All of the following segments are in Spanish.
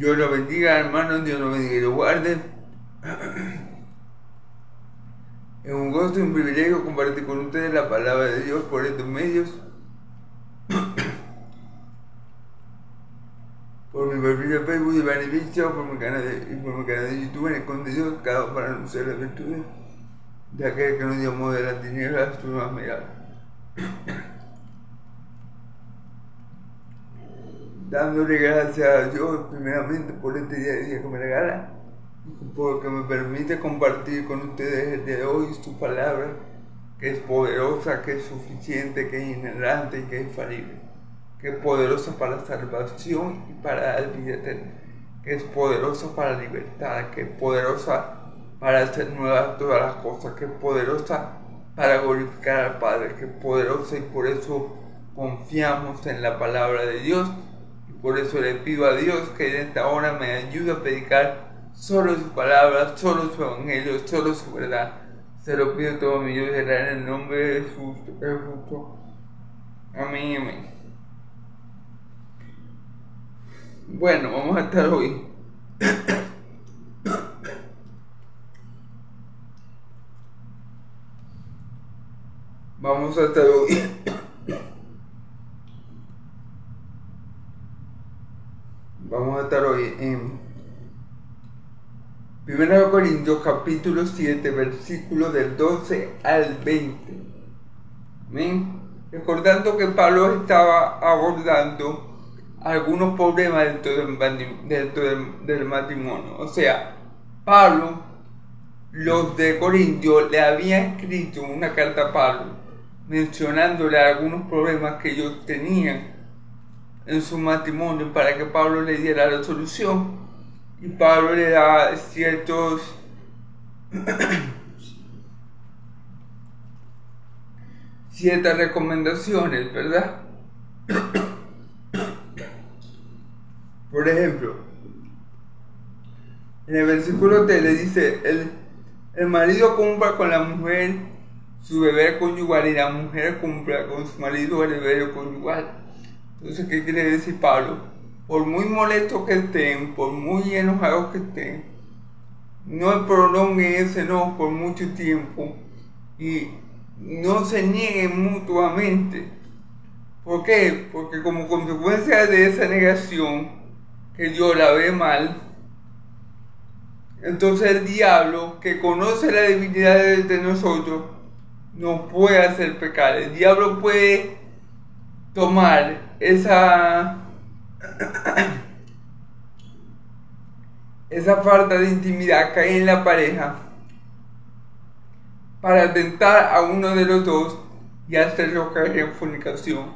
Dios lo bendiga, hermanos, Dios lo bendiga y lo guarde. Es un gozo y un privilegio compartir con ustedes la palabra de Dios por estos medios. Por mi perfil de Facebook, Iván Ibiza, por mi canal de YouTube, en el Conde de Dios, cada uno para anunciar las virtudes de aquel que nos llamó de las tinieblas a su nueva mirada. Dándole gracias a Dios primeramente por este día que me regala, porque me permite compartir con ustedes el día de hoy su palabra, que es poderosa, que es suficiente, que es inerrante y que es infalible, que es poderosa para la salvación y para la vida eterna, que es poderosa para la libertad, que es poderosa para hacer nuevas todas las cosas, que es poderosa para glorificar al Padre, que es poderosa, y por eso confiamos en la palabra de Dios. Por eso le pido a Dios que en esta hora me ayude a predicar solo su palabra, solo su evangelio, solo su verdad. Se lo pido todo mi Dios en el nombre de Jesús, el justo. Amén, amén. Bueno, vamos a estar hoy. Vamos a estar hoy. Vamos a estar hoy en 1 Corintios capítulo 7, versículos del 12 al 20. ¿Amén? Recordando que Pablo estaba abordando algunos problemas dentro del matrimonio. O sea, Pablo, los de Corintio, le habían escrito una carta a Pablo mencionándole algunos problemas que ellos tenían en su matrimonio para que Pablo le diera la solución, y Pablo le da ciertas recomendaciones, ¿verdad? Por ejemplo, en el versículo 3 le dice: el marido cumpla con la mujer su deber conyugal y la mujer cumpla con su marido el deber conyugal. Entonces, ¿qué quiere decir Pablo? Por muy molestos que estén, por muy enojados que estén, no prolonguen ese enojo por mucho tiempo y no se nieguen mutuamente. ¿Por qué? Porque como consecuencia de esa negación, que Dios la ve mal, entonces el diablo, que conoce la debilidad de nosotros, nos puede hacer pecar. El diablo puede tomar esa falta de intimidad que hay en la pareja para tentar a uno de los dos y hacerlo caer en fornicación.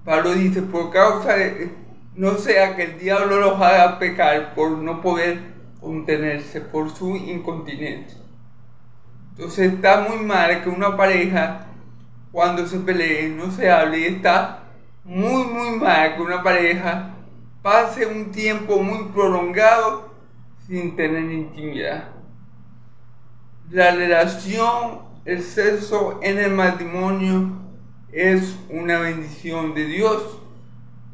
Pablo dice: por causa de, no sea que el diablo los haga pecar por no poder contenerse, por su incontinencia. Entonces está muy mal que una pareja, cuando se pelee, no se hable, y está muy mal que una pareja pase un tiempo muy prolongado sin tener intimidad. La relación, el sexo en el matrimonio es una bendición de Dios,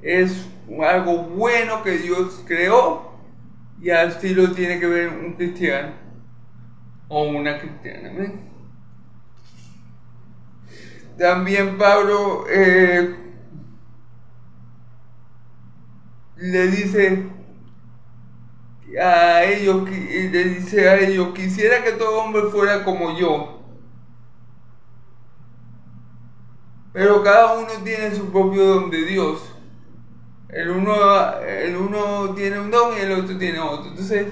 es algo bueno que Dios creó, y así lo tiene que ver un cristiano o una cristiana. ¿Ven? También Pablo le dice a ellos, quisiera que todo hombre fuera como yo, pero cada uno tiene su propio don de Dios. El uno tiene un don y el otro tiene otro. Entonces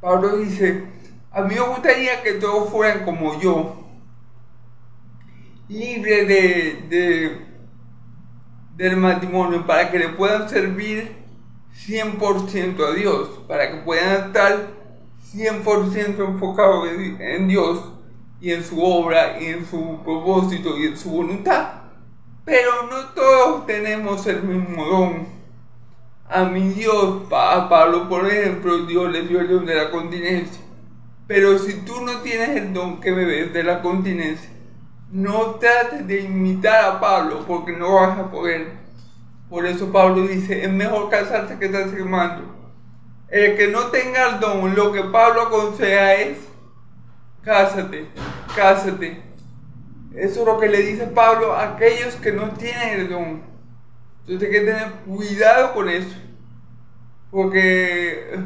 Pablo dice: a mí me gustaría que todos fueran como yo, libres del matrimonio, para que le puedan servir 100% a Dios, para que puedan estar 100% enfocados en Dios y en su obra y en su propósito y en su voluntad. Pero no todos tenemos el mismo don. A mi Dios, a Pablo, por ejemplo, Dios le dio el don de la continencia. Pero si tú no tienes el don que me ves de la continencia, no trates de imitar a Pablo, porque no vas a poder. Por eso Pablo dice, es mejor casarse que estarse quemando. El que no tenga el don, lo que Pablo aconseja es, cásate, cásate. Eso es lo que le dice Pablo a aquellos que no tienen el don. Entonces hay que tener cuidado con eso. Porque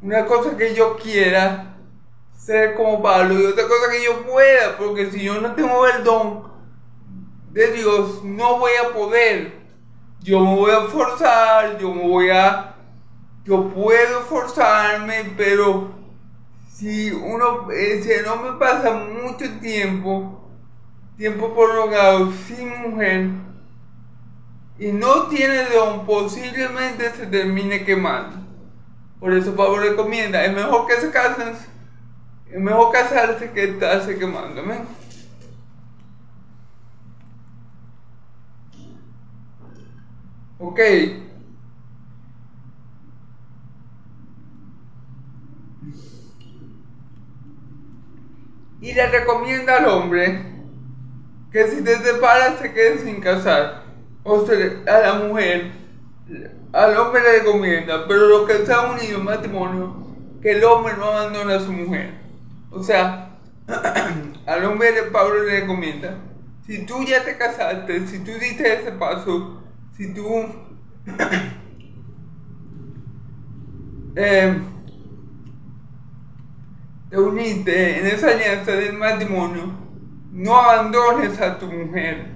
una cosa que yo quiera ser como Pablo y otra cosa que yo pueda, porque si yo no tengo el don de Dios, no voy a poder. Yo me voy a forzar, yo puedo esforzarme, pero si no me pasa mucho tiempo prolongado sin mujer y no tiene don, posiblemente se termine quemando. Por eso Pablo recomienda, es mejor casarse que estarse quemando. Amén. Ok. Y le recomienda al hombre que si te separas se quede sin casar. O sea, a la mujer, al hombre le recomienda, pero los que están unidos en matrimonio, que el hombre no abandone a su mujer. O sea, al hombre de Pablo le recomienda, si tú ya te casaste, si tú diste ese paso, si tú te uniste en esa alianza del matrimonio, no abandones a tu mujer.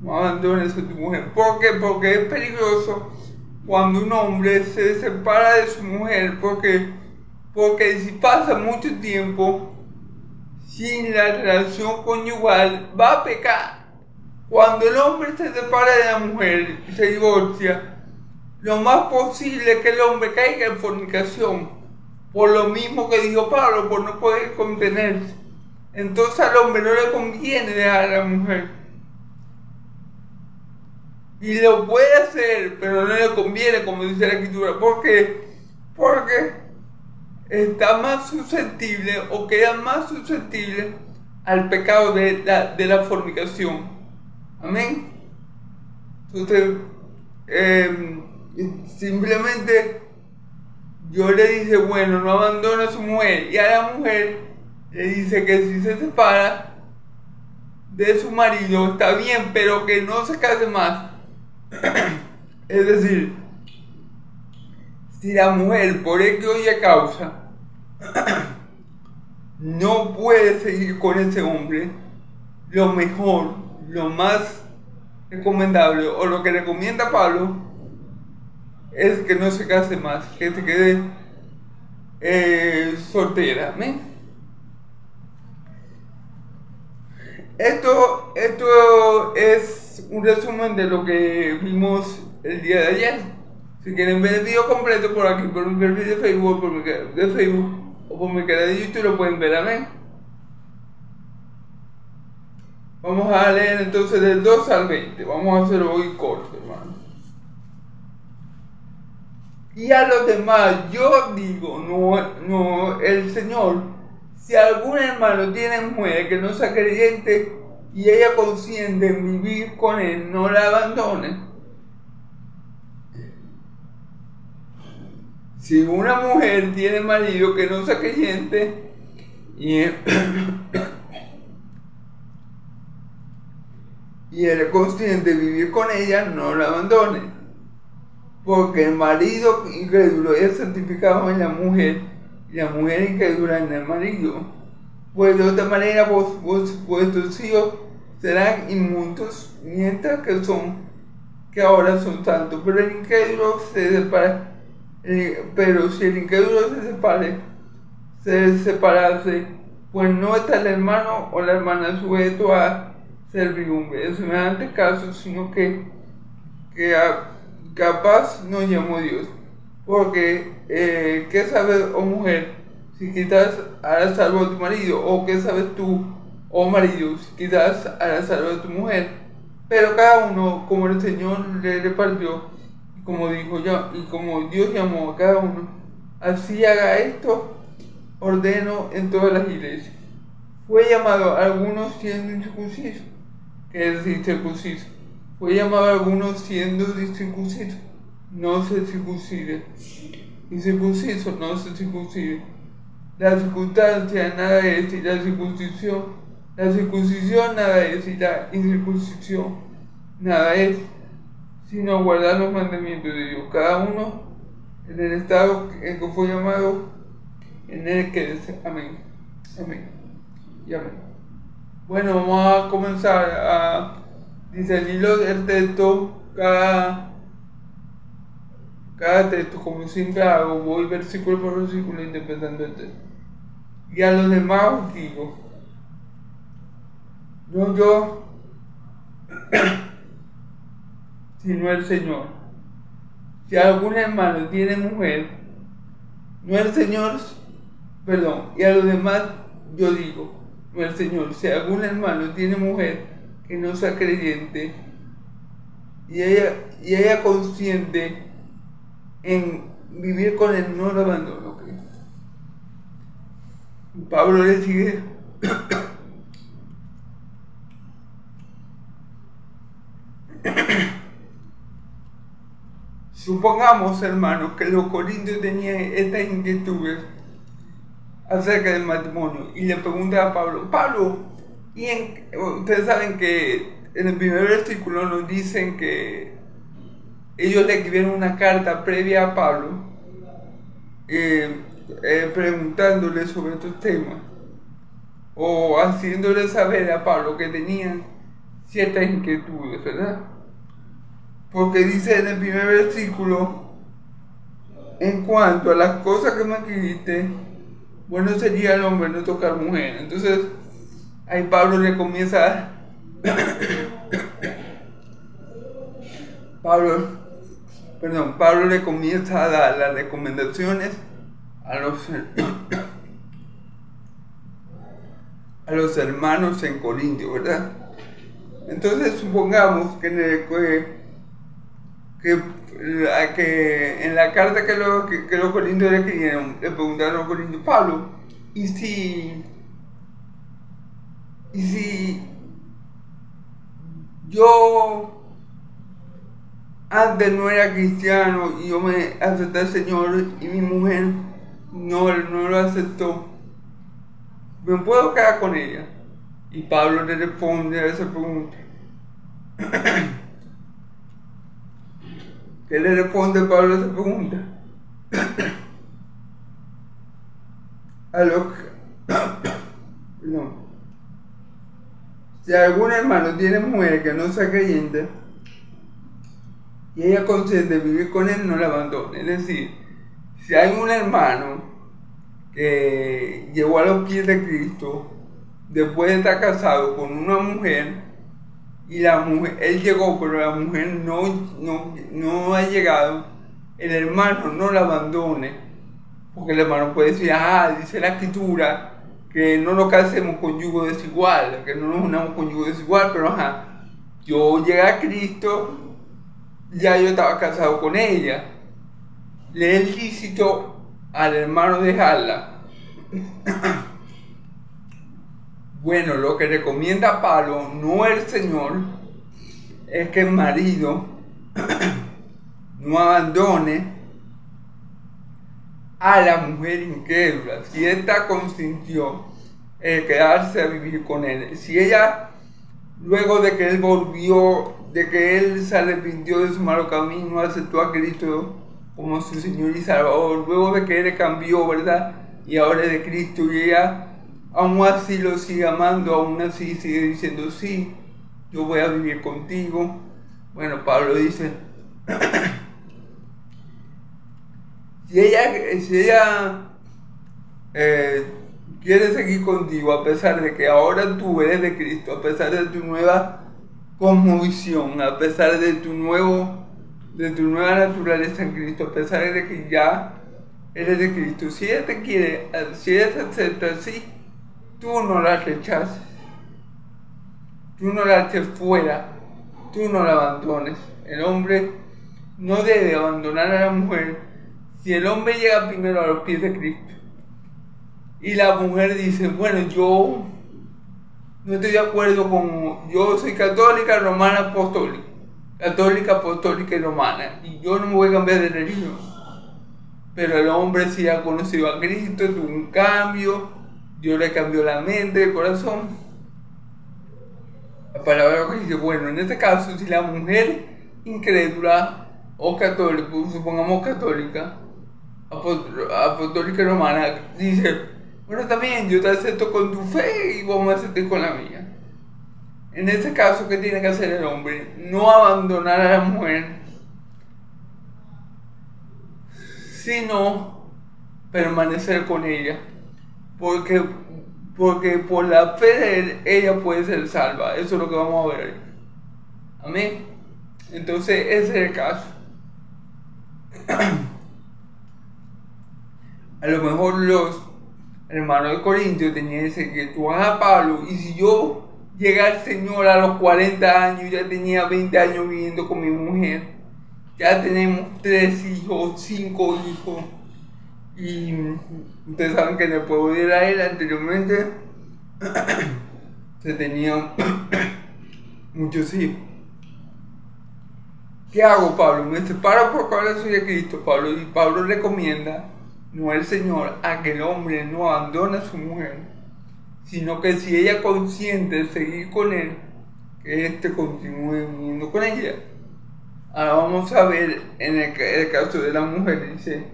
No abandones a tu mujer. ¿Por qué? Porque es peligroso cuando un hombre se separa de su mujer. Porque si pasa mucho tiempo sin la relación conyugal, va a pecar. Cuando el hombre se separa de la mujer y se divorcia, lo más posible es que el hombre caiga en fornicación. Por lo mismo que dijo Pablo, por no poder contenerse. Entonces al hombre no le conviene dejar a la mujer. Y lo puede hacer, pero no le conviene, como dice la escritura. ¿Por qué? Porque está más susceptible o queda más susceptible al pecado de la fornicación. Amén. Entonces, simplemente Dios le dice, bueno, no abandona a su mujer. Y a la mujer le dice que si se separa de su marido está bien, pero que no se case más. Es decir, si la mujer por X o Y causa no puede seguir con ese hombre, lo mejor, lo más recomendable o lo que recomienda Pablo es que no se case más, que se quede soltera. ¿Amén? Esto es un resumen de lo que vimos el día de ayer. Si quieren ver el video completo por aquí, por mi perfil de Facebook, o por mi canal de YouTube, lo pueden ver. Amén. Vamos a leer entonces del 2 al 20. Vamos a hacerlo hoy corto, hermano. Y a los demás yo digo, no el Señor, si algún hermano tiene mujer que no sea creyente y ella consiente en vivir con él, no la abandone. Si una mujer tiene marido que no sea creyente y él es consciente de vivir con ella, no la abandone. Porque el marido incrédulo es santificado en la mujer y la mujer incrédula en el marido. Pues de otra manera vuestros hijos serán inmundos, mientras que ahora son santos. Pero el incrédulo se separa. Pero si el incrédulo se separase, pues no está el hermano o la hermana sujeto a servidumbre en semejante caso, sino que capaz no llamó Dios. Porque, ¿qué sabes, oh mujer, si quizás harás salvo a tu marido? ¿O qué sabes tú, oh marido, si quizás harás salvo a tu mujer? Pero cada uno, como el Señor le repartió, como dijo yo, y como Dios llamó a cada uno, así haga esto, ordeno en todas las iglesias. Fue llamado a algunos siendo incircuncisos, que es decir, circuncisos. fue llamado a algunos siendo circunciso, no se circuncide, y circunciso, no se circuncide. La circunstancia nada es, y la circuncisión nada es, y la incircuncisión nada es, sino guardar los mandamientos de Dios, cada uno en el estado en que fue llamado, en el que es. Amén. Amén. Y amén. Bueno, vamos a comenzar a discernirlo del texto, cada texto, como siempre hago, voy versículo por versículo interpretando el texto. Y a los demás os digo, no yo, sino el Señor. Si algún hermano tiene mujer, no el Señor, perdón, y a los demás yo digo, no el Señor. Si algún hermano tiene mujer que no sea creyente y ella consciente en vivir con él, no lo abandona. ¿Okay? Pablo le sigue supongamos, hermanos, que los corintios tenían estas inquietudes acerca del matrimonio y le preguntan a Pablo, ustedes saben que en el primer versículo nos dicen que ellos le escribieron una carta previa a Pablo preguntándole sobre estos temas o haciéndole saber a Pablo que tenían ciertas inquietudes, ¿verdad? Porque dice en el primer versículo, en cuanto a las cosas que me escribiste, bueno sería el hombre no tocar mujer. Entonces ahí Pablo le comienza Pablo le comienza a dar las recomendaciones a los hermanos en Corintio, ¿verdad? Entonces supongamos que en la carta que los corintios le escribieron, le preguntaron a los corintios, Pablo, ¿y si yo antes no era cristiano y yo me acepté al Señor y mi mujer no lo aceptó, ¿me puedo quedar con ella? Y Pablo le responde a esa pregunta. ¿Qué le responde Pablo a esa pregunta? Si algún hermano tiene mujer que no sea creyente y ella consciente de vivir con él, no la abandone. Es decir, si hay un hermano que llegó a los pies de Cristo después de estar casado con una mujer y él llegó pero la mujer no ha llegado, el hermano no la abandone, porque el hermano puede decir, dice la escritura que no nos casemos con yugo desigual, que no nos unamos con yugo desigual, pero yo llegué a Cristo, ya yo estaba casado con ella, le es lícito al hermano dejarla. Bueno, lo que recomienda Pablo, no el Señor, es que el marido no abandone a la mujer incrédula. Si ésta consintió quedarse a vivir con él, si ella, luego de que él volvió, de que él se arrepintió de su malo camino, aceptó a Cristo como su Señor y Salvador, luego de que él cambió, ¿verdad? Y ahora es de Cristo, y ella aún así lo sigue amando, aún así sigue diciendo, sí, yo voy a vivir contigo. Bueno, Pablo dice, si ella quiere seguir contigo, a pesar de que ahora tú eres de Cristo, a pesar de tu nueva cosmovisión, a pesar de tu nueva naturaleza en Cristo, a pesar de que ya eres de Cristo, si ella te quiere, si ella te acepta así, tú no la rechaces, tú no la eches fuera, tú no la abandones. El hombre no debe abandonar a la mujer. Si el hombre llega primero a los pies de Cristo y la mujer dice, bueno, yo no estoy de acuerdo con, yo soy católica, romana, apostólica, católica, apostólica y romana. Y yo no me voy a cambiar de religión. Pero el hombre sí ha conocido a Cristo, tuvo un cambio, Dios le cambió la mente, el corazón. La palabra que dice, bueno, en este caso, si la mujer incrédula o católica, supongamos católica, apostólica y romana, dice, bueno, también yo te acepto con tu fe y vos me aceptes con la mía. En este caso, ¿qué tiene que hacer el hombre? No abandonar a la mujer, sino permanecer con ella, porque por la fe de él, ella puede ser salva. Eso es lo que vamos a ver. Amén. Entonces, ese es el caso. A lo mejor los hermanos de Corintios tenían ese que tú vas a Pablo, y si yo llega al Señor a los 40 años, ya tenía 20 años viviendo con mi mujer, ya tenemos 3 hijos, 5 hijos, y ustedes saben que en el pueblo de Israel anteriormente se tenían muchos hijos. ¿Qué hago, Pablo? Me separo porque ahora soy de Cristo, Pablo, y Pablo recomienda, no el Señor, a que el hombre no abandone a su mujer, sino que si ella consiente seguir con él, que éste continúe viviendo con ella. Ahora vamos a ver en el caso de la mujer, dice,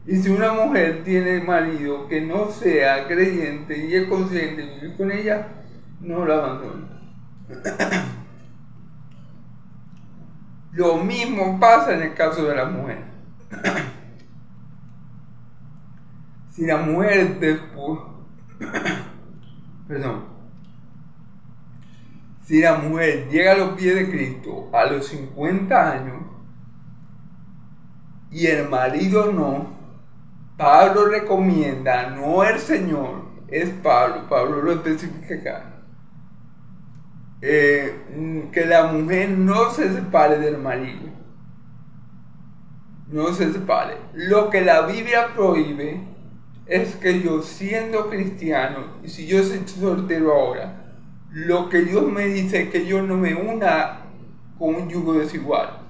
y si una mujer tiene marido que no sea creyente y es consciente de vivir con ella, no la abandone. Lo mismo pasa en el caso de la mujer. Si la mujer después, si la mujer llega a los pies de Cristo a los 50 años y el marido no, Pablo recomienda, no el Señor, es Pablo lo especifica acá, que la mujer no se separe del marido, no se separe. Lo que la Biblia prohíbe es que yo, siendo cristiano, y si yo soy soltero ahora, lo que Dios me dice es que yo no me una con un yugo desigual.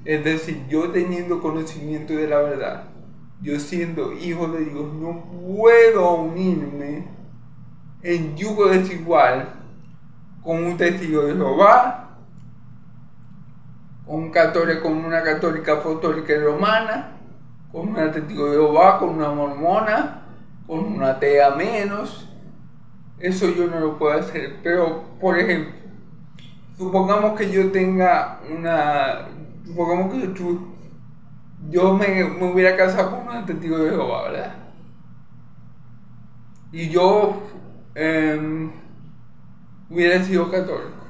Es decir, yo teniendo conocimiento de la verdad, yo siendo hijo de Dios, no puedo unirme en yugo desigual con un testigo de Jehová, con una católica apostólica y romana, con un testigo de Jehová, con una mormona, con una atea menos. Eso yo no lo puedo hacer. Pero, por ejemplo, supongamos que yo tenga supongamos que yo me hubiera casado con un testigo de Jehová, ¿verdad? Y yo hubiera sido católico.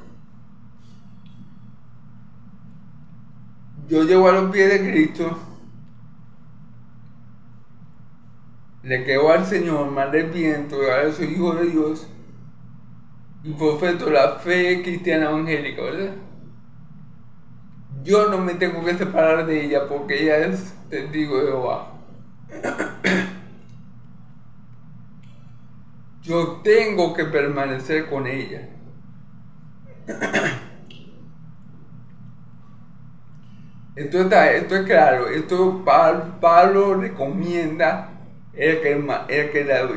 Yo llego a los pies de Cristo, le quedo al Señor, me arrepiento, ahora soy hijo de Dios y profeso la fe cristiana evangélica, ¿verdad? Yo no me tengo que separar de ella porque ella es testigo de Jehová. Yo tengo que permanecer con ella. Esto es claro. Esto Pablo recomienda que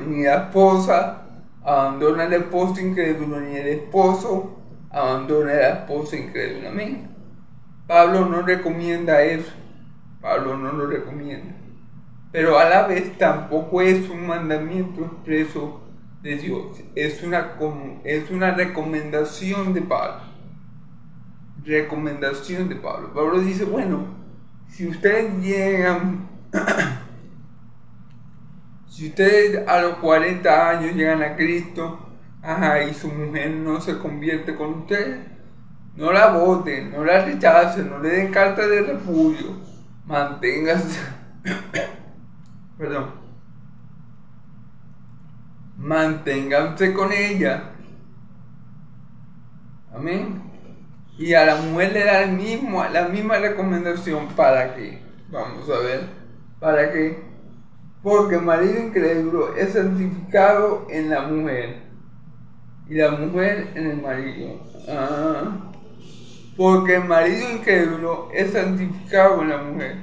ni la esposa abandone al esposo incrédulo, ni el esposo abandone a la esposa incrédula. Amén. Pablo no recomienda eso. Pablo no lo recomienda. Pero a la vez tampoco es un mandamiento expreso de Dios. Es una recomendación de Pablo. Recomendación de Pablo. Pablo dice, bueno, si ustedes llegan, si ustedes a los 40 años llegan a Cristo, y su mujer no se convierte con ustedes, no la voten, no la rechacen, no le den carta de repudio, manténganse, manténganse con ella. Amén. Y a la mujer le da la misma recomendación. ¿Para qué? Vamos a ver. ¿Para qué? Porque el marido incrédulo es santificado en la mujer y la mujer en el marido. Porque el marido incrédulo es santificado con la mujer.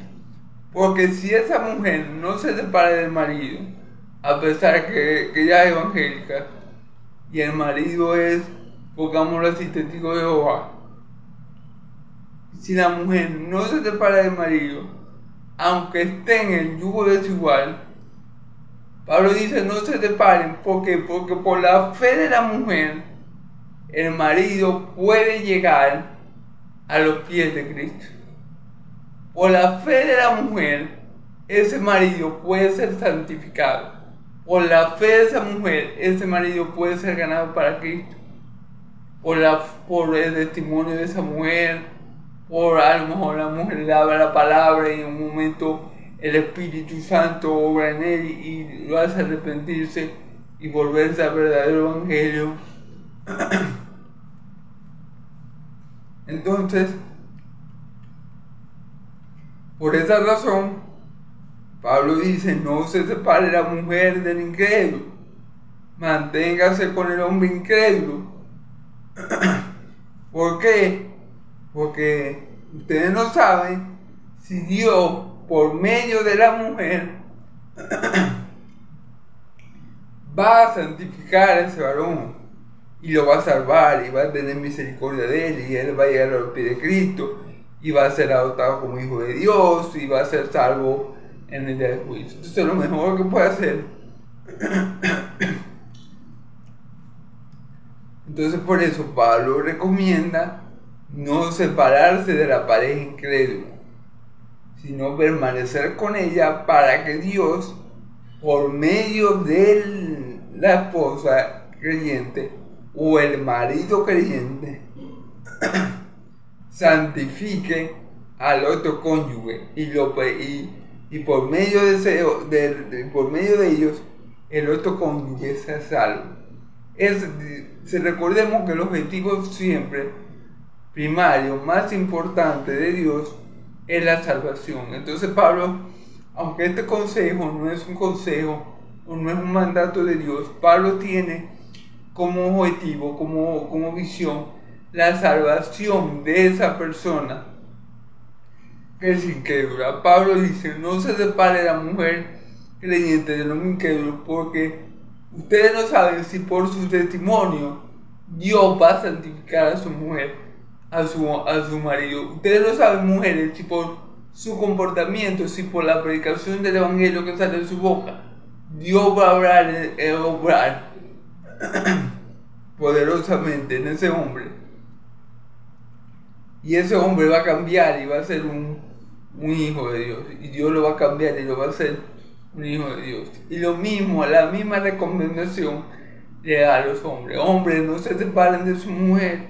Porque si esa mujer no se separa del marido, a pesar que ella es evangélica, y el marido es, pongámoslo así, testigo de Jehová, si la mujer no se separa del marido, aunque esté en el yugo desigual, Pablo dice no se separen. ¿Por qué? Porque por la fe de la mujer, el marido puede llegar a los pies de Cristo. Por la fe de la mujer, ese marido puede ser santificado. Por la fe de esa mujer, ese marido puede ser ganado para Cristo. Por el testimonio de esa mujer, por a lo mejor la mujer le habla la palabra y en un momento el Espíritu Santo obra en él y lo hace arrepentirse y volverse al verdadero evangelio. Entonces, por esa razón, Pablo dice, no se separe la mujer del incrédulo, manténgase con el hombre incrédulo. ¿Por qué? Porque ustedes no saben si Dios, por medio de la mujer, va a santificar a ese varón y lo va a salvar y va a tener misericordia de él y él va a llegar a los pies de Cristo y va a ser adoptado como hijo de Dios y va a ser salvo en el día del juicio. Entonces lo mejor que puede hacer. Entonces por eso Pablo recomienda no separarse de la pareja incrédula, sino permanecer con ella para que Dios, por medio de la esposa creyente o el marido creyente, santifique al otro cónyuge y por medio de ellos el otro cónyuge sea salvo. Recordemos que el objetivo siempre primario, más importante de Dios es la salvación. Entonces Pablo, aunque este consejo no es un consejo o no es un mandato de Dios, Pablo tiene como objetivo, como visión, la salvación de esa persona que es incrédula. Pablo dice, no se separe la mujer creyente del hombre incrédulo, porque ustedes no saben si por su testimonio Dios va a santificar a su mujer, a su marido. Ustedes no saben, mujeres, si por su comportamiento, si por la predicación del evangelio que sale de su boca, Dios va a obrar poderosamente en ese hombre. Y ese hombre va a cambiar y va a ser un hijo de Dios. Y Dios lo va a cambiar y lo va a hacer un hijo de Dios. Y lo mismo, la misma recomendación le da a los hombres. Hombres, no se separen de su mujer.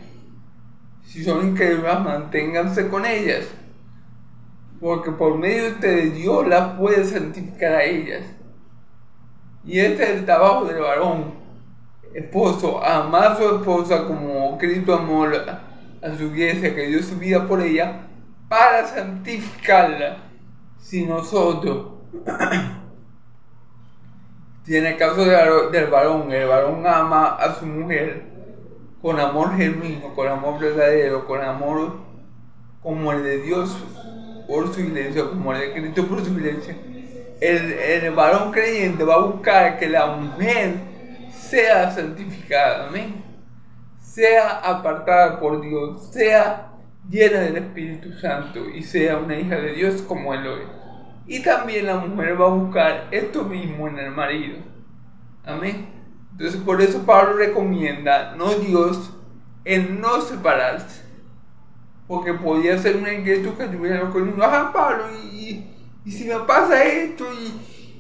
Si son incrédulas, manténganse con ellas. Porque por medio de ustedes, Dios las puede santificar a ellas. Y este es el trabajo del varón, esposo, amar a su esposa como Cristo amó a su iglesia, que dio su vida por ella, para santificarla. Si nosotros, si en el caso del varón, el varón ama a su mujer con amor genuino, con amor verdadero, con amor como el de Dios por su iglesia, como el de Cristo por su iglesia, el varón creyente va a buscar que la mujer sea santificada, amén, sea apartada por Dios, sea llena del Espíritu Santo y sea una hija de Dios como él lo es. Y también la mujer va a buscar esto mismo en el marido, amén. Entonces por eso Pablo recomienda, no Dios, el no separarse, porque podía ser una inquietud que tuviera con uno, Pablo, y si me pasa esto,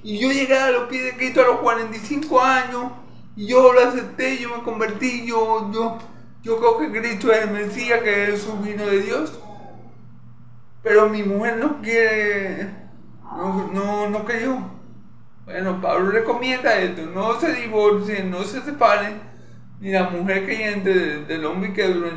y yo llegué a los pies de Cristo a los 45 años, y yo lo acepté, yo me convertí, yo creo que Cristo es el Mesías, que Jesús vino de Dios, pero mi mujer no quiere, no creyó. Bueno, Pablo recomienda esto, no se divorcien, no se separen, ni la mujer creyente del hombre incrédulo,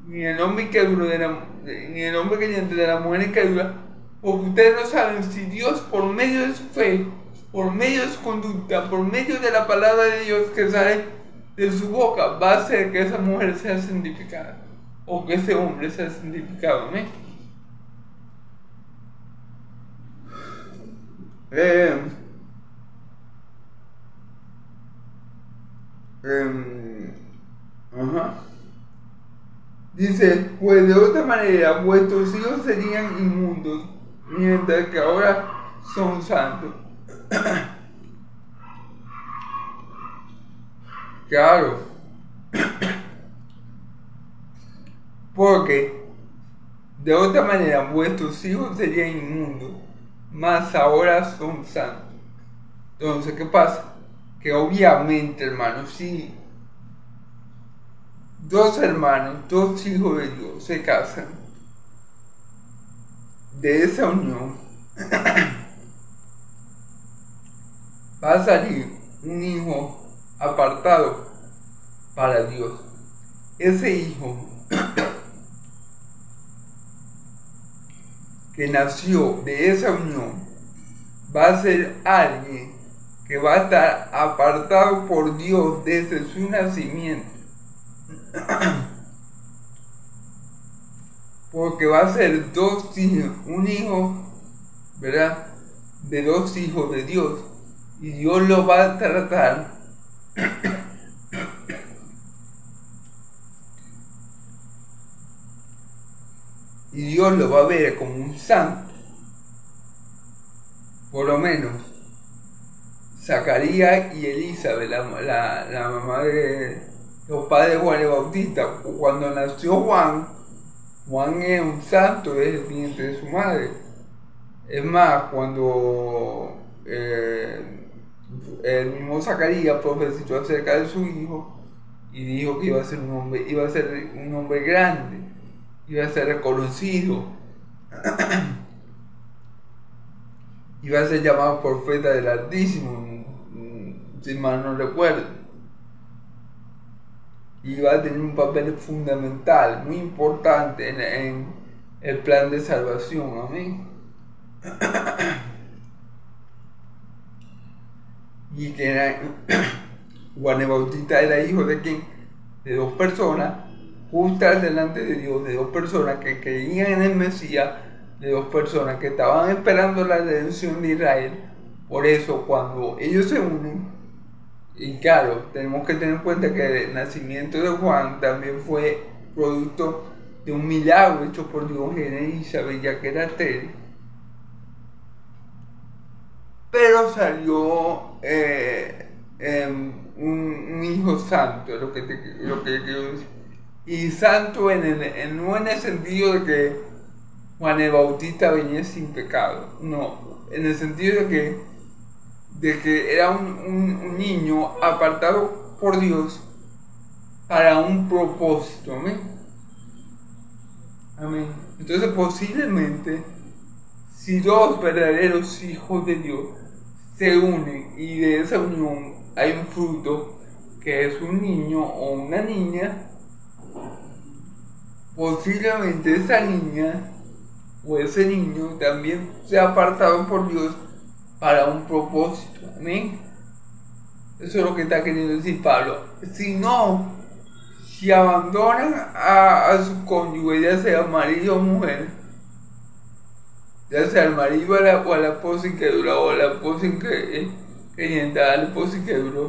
ni el hombre incrédulo ni el hombre creyente de la mujer incrédula, porque ustedes no saben si Dios, por medio de su fe, por medio de su conducta, por medio de la palabra de Dios que sale de su boca, va a hacer que esa mujer sea santificada. o que ese hombre sea santificado. Amén. Dice, pues de otra manera vuestros hijos serían inmundos, mientras que ahora son santos. Claro, porque de otra manera vuestros hijos serían inmundos, mas ahora son santos. Entonces, ¿qué pasa? Que obviamente, hermanos, si dos hermanos, dos hijos de Dios se casan, de esa unión va a salir un hijo apartado para Dios. Ese hijo que nació de esa unión va a ser alguien que va a estar apartado por Dios desde su nacimiento. Porque va a ser dos hijos, un hijo, ¿verdad? De dos hijos de Dios. Y Dios lo va a tratar y Dios lo va a ver como un santo. Por lo menos Zacarías y Elizabeth, la mamá de los padres de Juan el Bautista, cuando nació Juan es un santo desde el vientre de su madre. Es más, cuando el mismo Zacarías profetizó acerca de su hijo y dijo que iba a ser un hombre grande, iba a ser reconocido, iba a ser llamado profeta del Altísimo, si mal no recuerdo. Y va a tener un papel fundamental, muy importante en el plan de salvación. Amén. Y que Juan el Bautista era hijo de quién? De dos personas justas delante de Dios, de dos personas que creían en el Mesías, de dos personas que estaban esperando la redención de Israel. Por eso cuando ellos se unen, y claro, tenemos que tener en cuenta que el nacimiento de Juan también fue producto de un milagro hecho por Dios en Elizabeth, ya que era estéril. Pero salió un hijo santo, lo que quiero decir. Y santo no en el sentido de que Juan el Bautista venía sin pecado, no, en el sentido de que era un niño apartado por Dios para un propósito. Amén. Amén. Entonces posiblemente, si dos verdaderos hijos de Dios se unen y de esa unión hay un fruto que es un niño o una niña, posiblemente esa niña o ese niño también sea apartado por Dios para un propósito. Amén. Eso es lo que está queriendo decir Pablo. Si abandonan a su cónyuge, ya sea marido o mujer, ya sea el marido o a la esposa incrédula o a la esposa creyente a la esposa incrédula,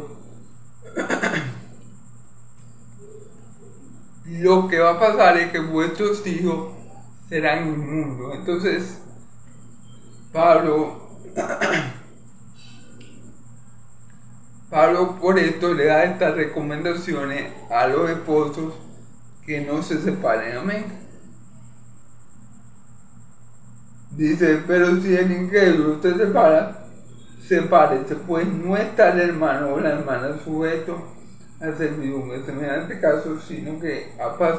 lo que va a pasar es que vuestros hijos serán inmundos. Entonces Pablo por esto le da estas recomendaciones a los esposos que no se separen. Amén. Dice, pero si el incrédulo se separa, sepárese, pues no está el hermano o la hermana sujeto a servidumbre en semejante caso, sino que a paz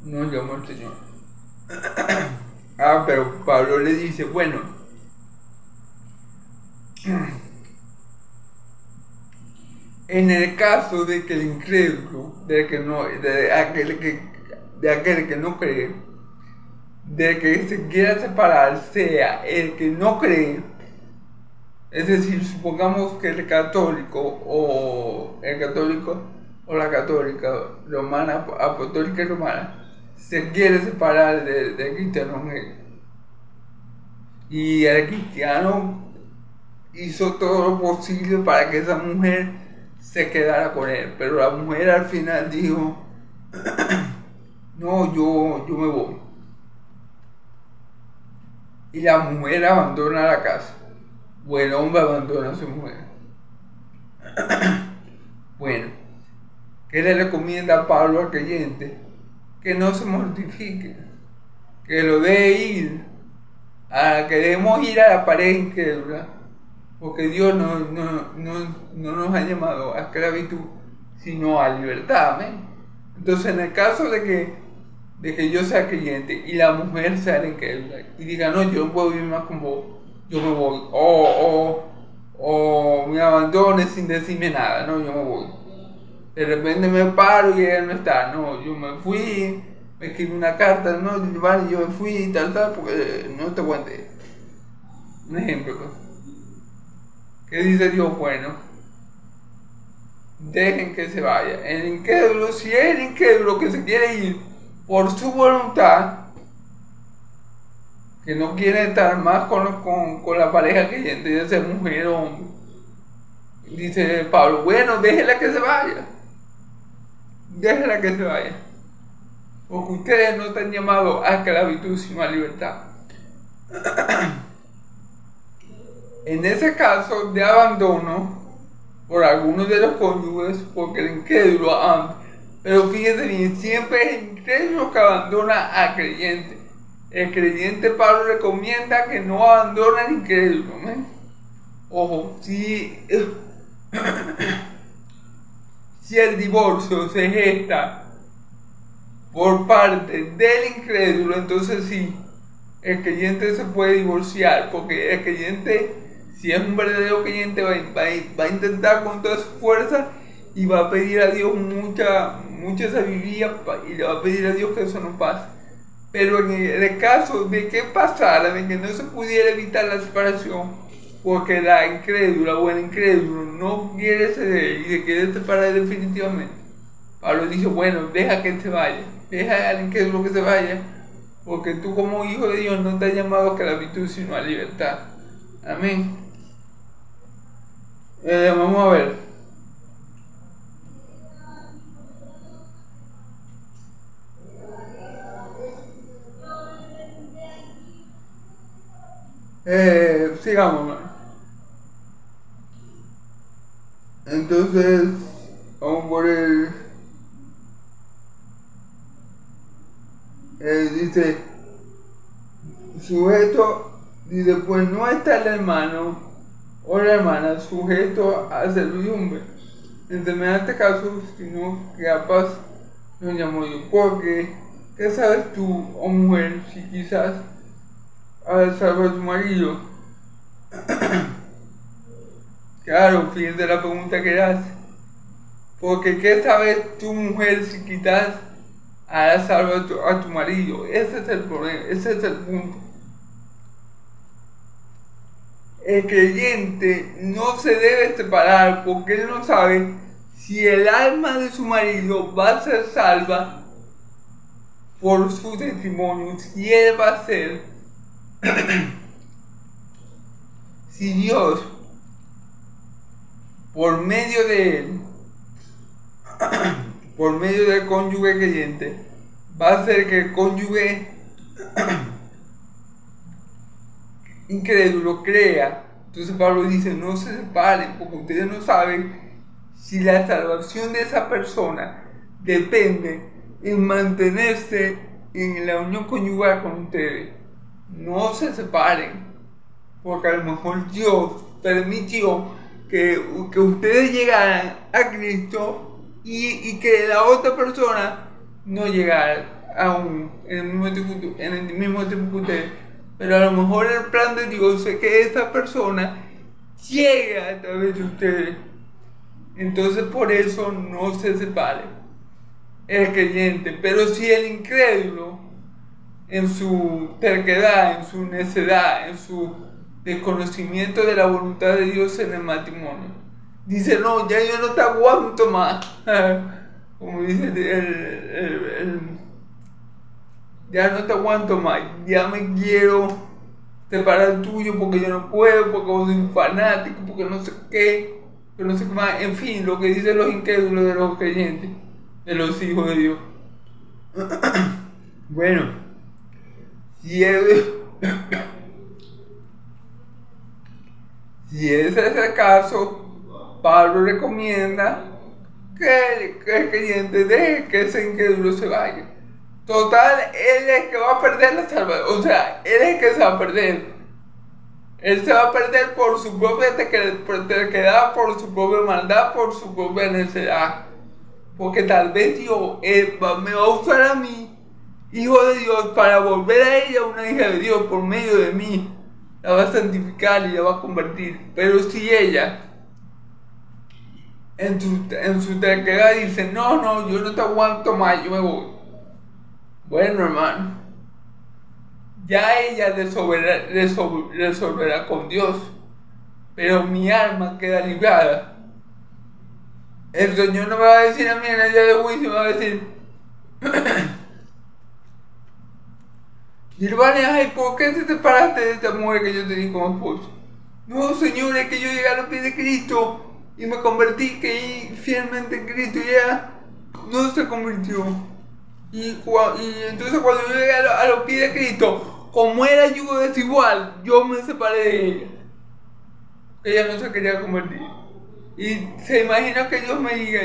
nos llamó el Señor. Pero Pablo le dice, bueno, en el caso de que el incrédulo, de aquel que no cree, de que se quiera separar, sea el que no cree, es decir, supongamos que el católico o la católica romana, apostólica y romana, se quiere separar del cristiano. Y el cristiano hizo todo lo posible para que esa mujer se quedara con él. Pero la mujer al final dijo, no, yo me voy. Y la mujer abandona la casa. O el hombre abandona a su mujer. Bueno, ¿qué le recomienda Pablo al creyente? Que no se mortifique, que lo deje ir. Queremos ir a la pared incrédula, porque Dios no nos ha llamado a esclavitud, sino a libertad. ¿Amén? Entonces, en el caso de que yo sea creyente y la mujer sea incrédula y diga, no, yo no puedo vivir más con vos, yo me voy, o me abandone sin decirme nada, no, yo me voy. De repente me paro y ella no está, no, yo me fui, me escribí una carta, no, vale, yo me fui, tal, porque no te aguanté. Un ejemplo. ¿Qué dice Dios? Bueno, dejen que se vaya. El incrédulo, si es el incrédulo que se quiere ir por su voluntad, que no quiere estar más con la pareja creyente, ya sea mujer o hombre, dice Pablo, bueno, déjela que se vaya. Déjela que se vaya. Porque ustedes no están llamados a esclavitud, sino a libertad. En ese caso de abandono por algunos de los cónyuges, porque el incrédulo ama. Pero fíjense bien, siempre es el incrédulo que abandona al creyente. El creyente, Pablo recomienda que no abandone al incrédulo. ¿Eh? Ojo, si el divorcio se gesta por parte del incrédulo, entonces sí, el creyente se puede divorciar, porque el creyente, si es un verdadero creyente, va a intentar con toda su fuerza y va a pedir a Dios mucha sabiduría y le va a pedir a Dios que eso no pase. Pero en el caso de que pasara, de que no se pudiera evitar la separación, porque la incrédula o el incrédulo no quiere ceder y se quiere separar definitivamente, Pablo dice, bueno, deja que se vaya, deja al incrédulo que se vaya, porque tú como hijo de Dios no estás llamado a esclavitud sino a libertad. Amén. Vamos a ver. Sigamos. Entonces, vamos por dice, sujeto, dice, pues no está el hermano o la hermana sujeto a servidumbre. En semejante caso, sino que a paz nos llamo yo. Porque, ¿qué sabes tú, oh mujer, si quizás has salvado a tu marido? Claro, fíjense la pregunta que hace. Porque, ¿qué sabes tú, mujer, si quizás has salvado a tu marido? Ese es el problema, ese es el punto. El creyente no se debe separar porque él no sabe si el alma de su marido va a ser salva por su testimonio, si él va a ser, si Dios, por medio de él, por medio del cónyuge creyente, va a hacer que el cónyuge incrédulo crea. Entonces Pablo dice, no se separen, porque ustedes no saben si la salvación de esa persona depende en mantenerse en la unión conyugal con ustedes. No se separen, porque a lo mejor Dios permitió que ustedes llegaran a Cristo y que la otra persona no llegara aún en el mismo tiempo que ustedes. Pero a lo mejor el plan de Dios es que esa persona llegue a través de ustedes. Entonces por eso no se separe el creyente. Pero si el incrédulo, en su terquedad, en su necedad, en su desconocimiento de la voluntad de Dios en el matrimonio, dice, no, ya yo no te aguanto más, como dice ya no te aguanto más, ya me quiero separar tuyo porque yo no puedo, porque vos soy un fanático, porque no sé qué, pero no sé qué más, en fin, lo que dicen los incrédulos de los creyentes, de los hijos de Dios. Bueno, si ese es el caso, Pablo recomienda que el creyente deje que ese incrédulo se vaya. Total, él es el que va a perder la salvación, o sea, él es el que se va a perder. Él se va a perder por su propia terquedad, por su propia maldad, por su propia necedad. Porque tal vez Dios me va a usar a mí, hijo de Dios, para volver a ella una hija de Dios por medio de mí. La va a santificar y la va a convertir. Pero si ella en su terquedad dice, no, yo no te aguanto más, yo me voy. Bueno, hermano, ya ella resolverá con Dios, pero mi alma queda librada. El Señor no me va a decir a mí en el día de juicio, me va a decir, Nirvana, ay, ¿por qué te separaste de esta mujer que yo tenía como esposo? No, Señor, es que yo llegué a los pies de Cristo y me convertí, creí fielmente en Cristo y ella no se convirtió. Y entonces cuando yo llegué a los pies de Cristo, como era yugo desigual, yo me separé de ella. Ella no se quería convertir. Y se imagina que Dios me diga,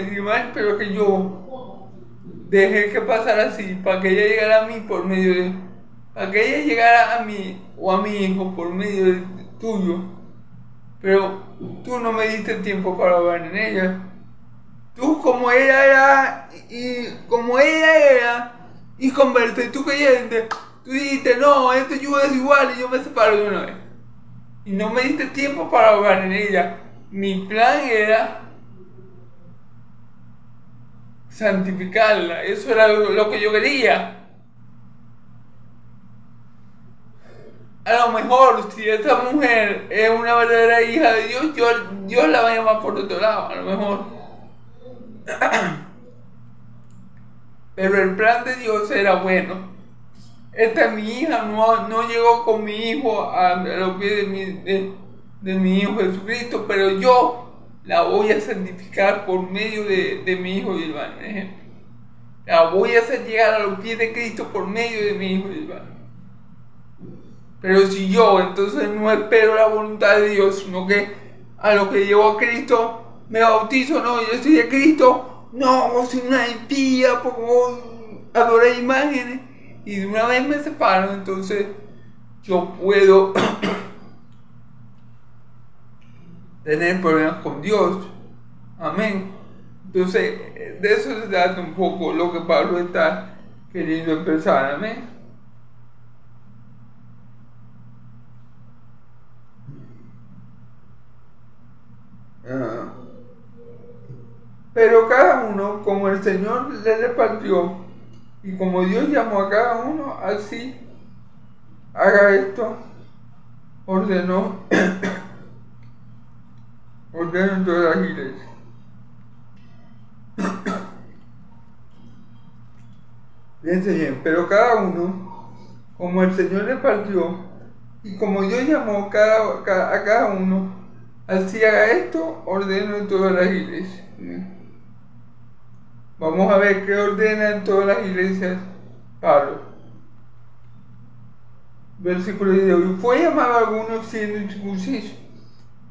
pero que yo dejé que pasara así, para que ella llegara a mí por medio de... Para que ella llegara a mí o a mi hijo por medio de tuyo. Pero tú no me diste tiempo para hablar en ella. Tú como ella era y conversa, y tú creyente, tú dijiste, no, este yugo es igual y yo me separo de una vez. Y no me diste tiempo para hablar en ella. Mi plan era santificarla, eso era lo que yo quería. A lo mejor, si esa mujer es una verdadera hija de Dios, Dios la va a llamar por otro lado, a lo mejor. Pero el plan de Dios era bueno. Esta es mi hija, no llegó con mi hijo a los pies de mi hijo Jesucristo, pero yo la voy a santificar por medio de mi hijo Gilván. La voy a hacer llegar a los pies de Cristo por medio de mi hijo Gilván. Pero si yo entonces no espero la voluntad de Dios, sino que a lo que llevo a Cristo me bautizo, no, yo soy de Cristo, no, soy una impía, porque adoro imágenes, y de una vez me separo, entonces yo puedo tener problemas con Dios. Amén. Entonces, de eso se trata un poco lo que Pablo está queriendo expresar. Amén. Pero cada uno, como el Señor le repartió, y como Dios llamó a cada uno, así haga esto, ordenó en todas las iglesias. Fíjense bien, pero cada uno, como el Señor repartió, y como Dios llamó a cada uno, así haga esto, ordeno en todas las iglesias. Vamos a ver qué ordena en todas las iglesias Pablo. Versículo 10. Y fue llamado a algunos siendo incircuncisos.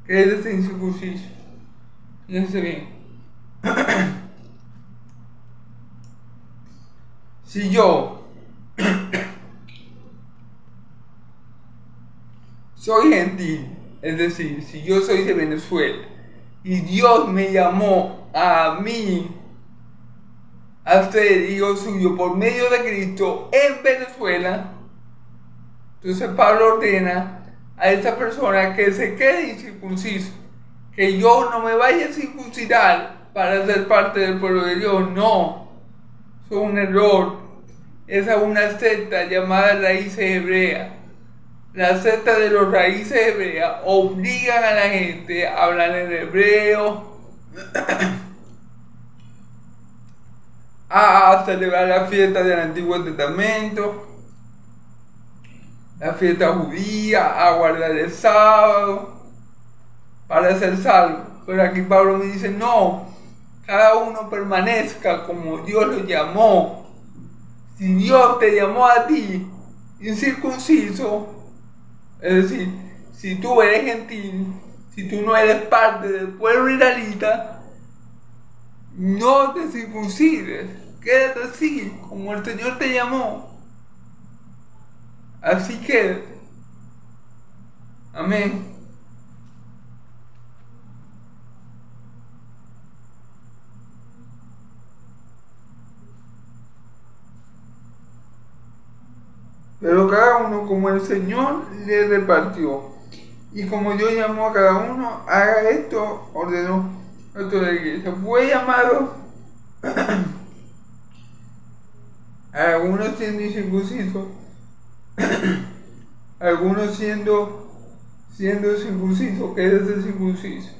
¿Qué es este incircunciso? Fíjense bien. Si yo soy gentil, es decir, si yo soy de Venezuela y Dios me llamó a mí a ser hijo suyo por medio de Cristo en Venezuela, entonces Pablo ordena a esa persona que se quede incircunciso, que yo no me vaya a circuncidar para ser parte del pueblo de Dios. No, eso es un error. Esa es una secta llamada raíces hebreas. La secta de los raíces hebreas obligan a la gente a hablar en hebreo, a celebrar la fiesta del Antiguo Testamento, la fiesta judía, a guardar el sábado, para ser salvo. Pero aquí Pablo me dice, no, cada uno permanezca como Dios lo llamó. Si Dios te llamó a ti incircunciso, es decir, si tú eres gentil, si tú no eres parte del pueblo israelita, no te circuncides, quédate así, como el Señor te llamó. Así quédate. Amén. Pero cada uno como el Señor le repartió. Y como Dios llamó a cada uno, haga esto, ordenó a toda la iglesia. Fue llamado a algunos siendo incircuncisos, algunos siendo circuncisos, que es el circunciso.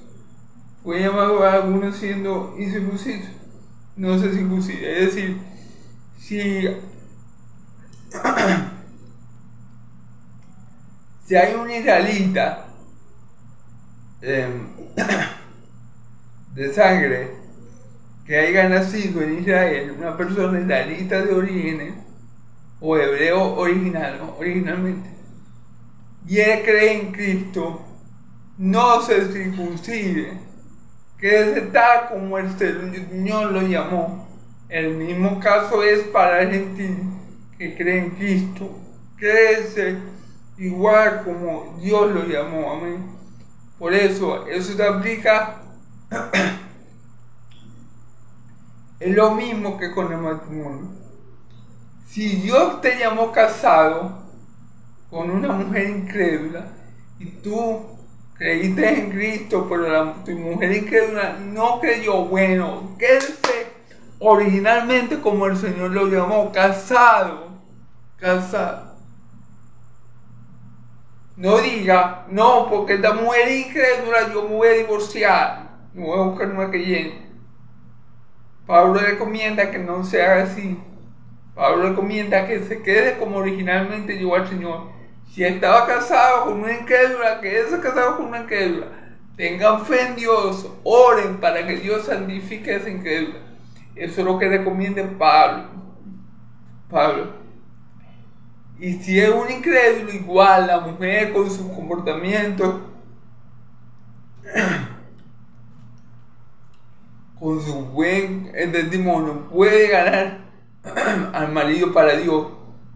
Fue llamado a algunos siendo incircuncisos, no se circuncida. Es decir, si hay un israelita de sangre que haya nacido en Israel, una persona israelita de orígenes, o hebreo originalmente, y él cree en Cristo, no se circuncide, quédese tal como el Señor lo llamó. El mismo caso es para el gentil que cree en Cristo, créese igual como Dios lo llamó. Amén. Por eso se aplica. Es lo mismo que con el matrimonio. Si Dios te llamó casado con una mujer incrédula y tú creíste en Cristo, pero tu mujer incrédula no creyó, bueno, quédese originalmente como el Señor lo llamó, casado. No diga, no, porque esta mujer incrédula yo me voy a divorciar, me voy a buscar una creyente. Pablo recomienda que no se haga así. Pablo recomienda que se quede como originalmente llegó al Señor. Si estaba casado con una incrédula, quédese casado con una incrédula. Tengan fe en Dios, oren para que Dios santifique a esa incrédula. Eso es lo que recomienda Pablo. Y si es un incrédulo, igual la mujer con su comportamiento, con su buen testimonio, puede ganar al marido para Dios,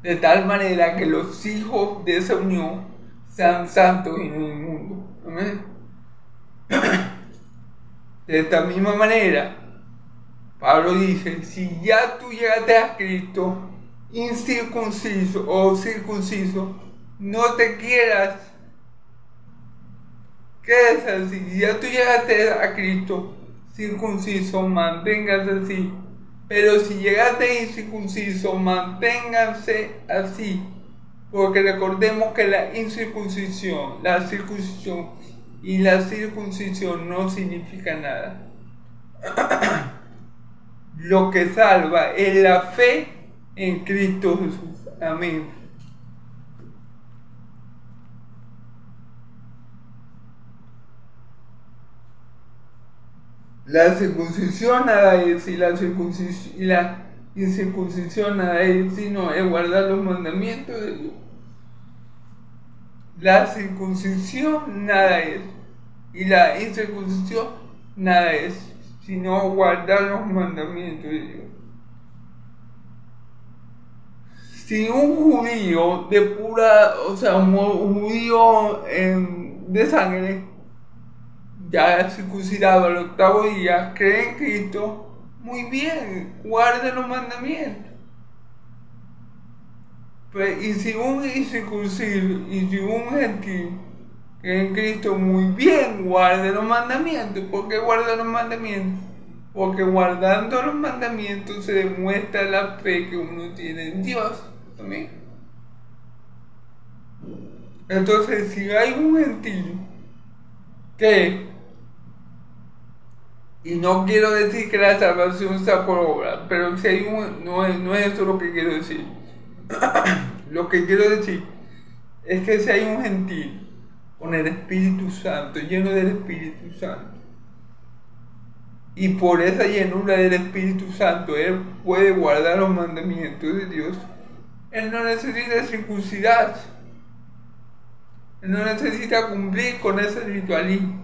de tal manera que los hijos de esa unión sean santos y no inmundos. Amén. De esta misma manera, Pablo dice, si ya tú llegaste a Cristo, incircunciso o circunciso, no te quieras, quédate así. Si ya tú llegaste a Cristo, circunciso, manténgase así. Pero si llegaste incircunciso, manténganse así. Porque recordemos que la circuncisión y la circuncisión no significa nada. Lo que salva es la fe en Cristo Jesús. Amén. La circuncisión nada es, y la incircuncisión nada es, sino es guardar los mandamientos de Dios. La circuncisión nada es, y la incircuncisión nada es, sino guardar los mandamientos de Dios. Si un judío de pura, un judío de sangre, ya circuncidado al 8º día, cree en Cristo, muy bien, guarde los mandamientos. Pues, y si un incircunciso y si un gentil cree en Cristo, muy bien, guarde los mandamientos. ¿Por qué guarda los mandamientos? Porque guardando los mandamientos se demuestra la fe que uno tiene en Dios. ¿También? Entonces, si hay un gentil y no quiero decir que la salvación sea por obra, pero si hay no es eso lo que quiero decir. Lo que quiero decir es que si hay un gentil con el Espíritu Santo, lleno del Espíritu Santo, y por esa llenura del Espíritu Santo él puede guardar los mandamientos de Dios, él no necesita circuncidarse, él no necesita cumplir con ese ritualismo.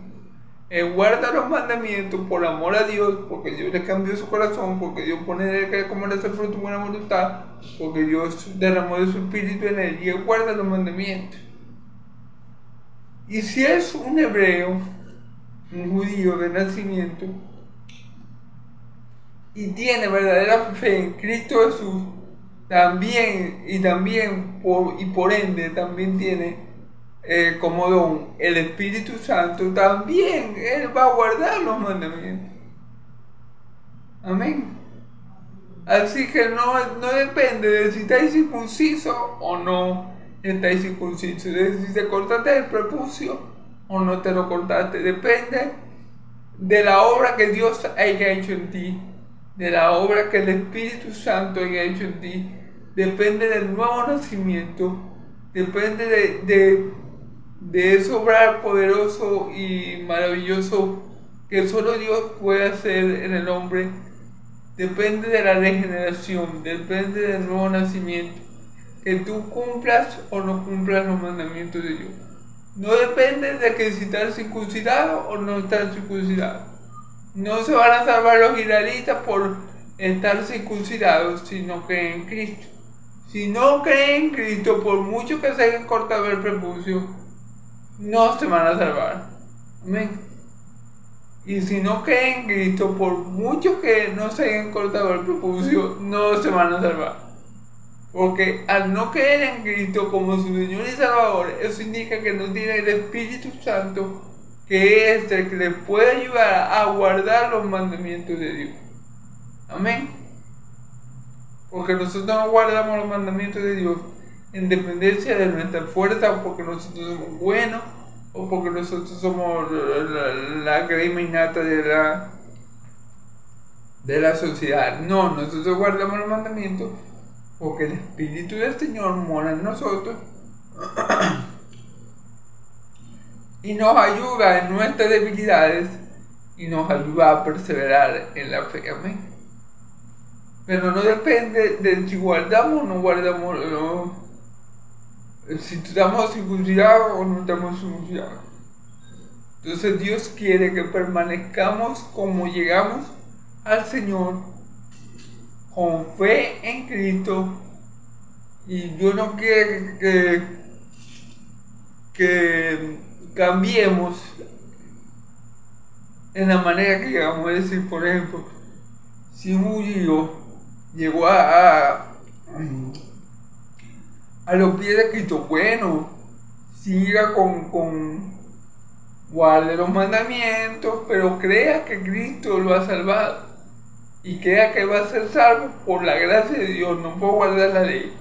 Él guarda los mandamientos por amor a Dios, porque Dios le cambió su corazón, porque Dios pone en él que comer ese fruto de buena voluntad, porque Dios derramó de su espíritu en él, y él guarda los mandamientos. Y si es un hebreo, un judío de nacimiento, y tiene verdadera fe en Cristo Jesús, por ende también tiene como don el Espíritu Santo, también él va a guardar los mandamientos. Amén. Así que no depende de si estáis circunciso o no estáis circunciso, de si te cortaste el prepucio o no te lo cortaste. Depende de la obra que Dios haya hecho en ti, de la obra que el Espíritu Santo haya hecho en ti. Depende del nuevo nacimiento, depende de ese obrar poderoso y maravilloso que solo Dios puede hacer en el hombre. Depende de la regeneración, depende del nuevo nacimiento, que tú cumplas o no cumplas los mandamientos de Dios. No depende de que si estás circuncidado o no estás circuncidado. No se van a salvar los israelitas por estar circuncidados si no creen en Cristo. Si no creen en Cristo, por mucho que se hayan cortado el prepucio, no se van a salvar. Amén. Y si no creen en Cristo, por mucho que no se hayan cortado el prepucio, no se van a salvar. Porque al no creer en Cristo como su Señor y Salvador, eso indica que no tiene el Espíritu Santo, que es el que les puede ayudar a guardar los mandamientos de Dios. Amén. Porque nosotros no guardamos los mandamientos de Dios en dependencia de nuestra fuerza, o porque nosotros somos buenos, o porque nosotros somos la crema innata de la sociedad. No, nosotros guardamos los mandamientos porque el Espíritu del Señor mora en nosotros y nos ayuda en nuestras debilidades y nos ayuda a perseverar en la fe. Amén. Pero no depende de si guardamos o no guardamos, si estamos circuncidados o no estamos circuncidados. Entonces Dios quiere que permanezcamos como llegamos al Señor, con fe en Cristo, y Dios no quiere que cambiemos en la manera que llegamos. Es decir, por ejemplo, si un judío llegó a los pies de Cristo, bueno, siga guarde los mandamientos, pero crea que Cristo lo ha salvado y crea que va a ser salvo por la gracia de Dios, no por guardar la ley,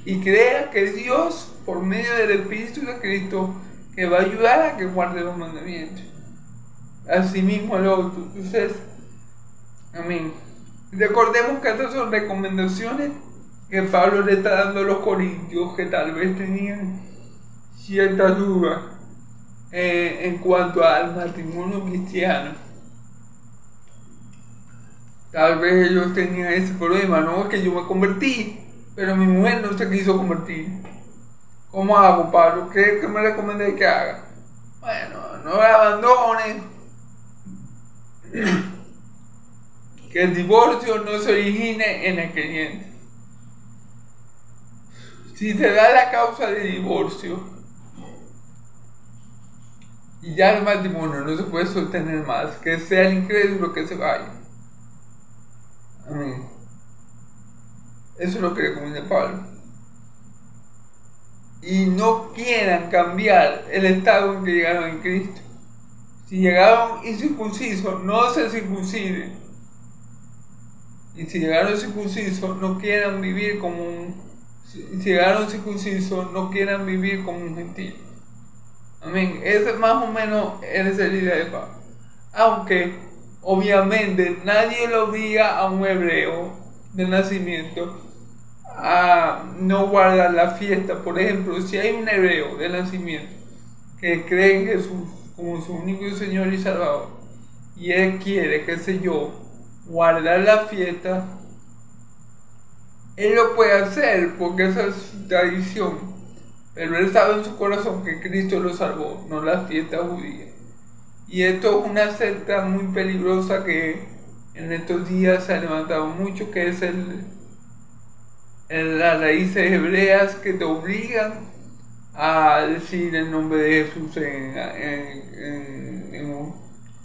y crea que Dios, por medio del Espíritu de Cristo, que va a ayudar a que guarde los mandamientos. Asimismo el otro. Entonces, amén. Recordemos que estas son recomendaciones que Pablo le está dando a los corintios que tal vez tenían ciertas dudas en cuanto al matrimonio cristiano. Tal vez ellos tenían ese problema, no es que yo me convertí, pero mi mujer no se quiso convertir. ¿Cómo hago, Pablo? ¿Qué me recomiendas que haga? Bueno, no la abandones. Que el divorcio no se origine en el creyente. Si se da la causa de divorcio y ya el matrimonio no se puede sostener más, que sea el incrédulo que se vaya. Amén. Eso es lo que recomienda Pablo. Y no quieran cambiar el estado en que llegaron en Cristo. Si llegaron incircuncisos, no se circunciden. Y si llegaron circuncisos, no quieran vivir como si llegaron circuncisos, no quieran vivir como un gentil. Amén. Esa es más o menos esa idea de Pablo. Aunque, obviamente, nadie lo obliga a un hebreo de nacimiento a no guardar la fiesta. Por ejemplo, si hay un hebreo de nacimiento que cree en Jesús como su único Señor y Salvador, y él quiere, qué sé yo, guardar la fiesta, él lo puede hacer porque esa es su tradición, pero él sabe en su corazón que Cristo lo salvó, no la fiesta judía. Y esto es una secta muy peligrosa que en estos días se ha levantado mucho, que es las raíces hebreas que te obligan a decir el nombre de Jesús en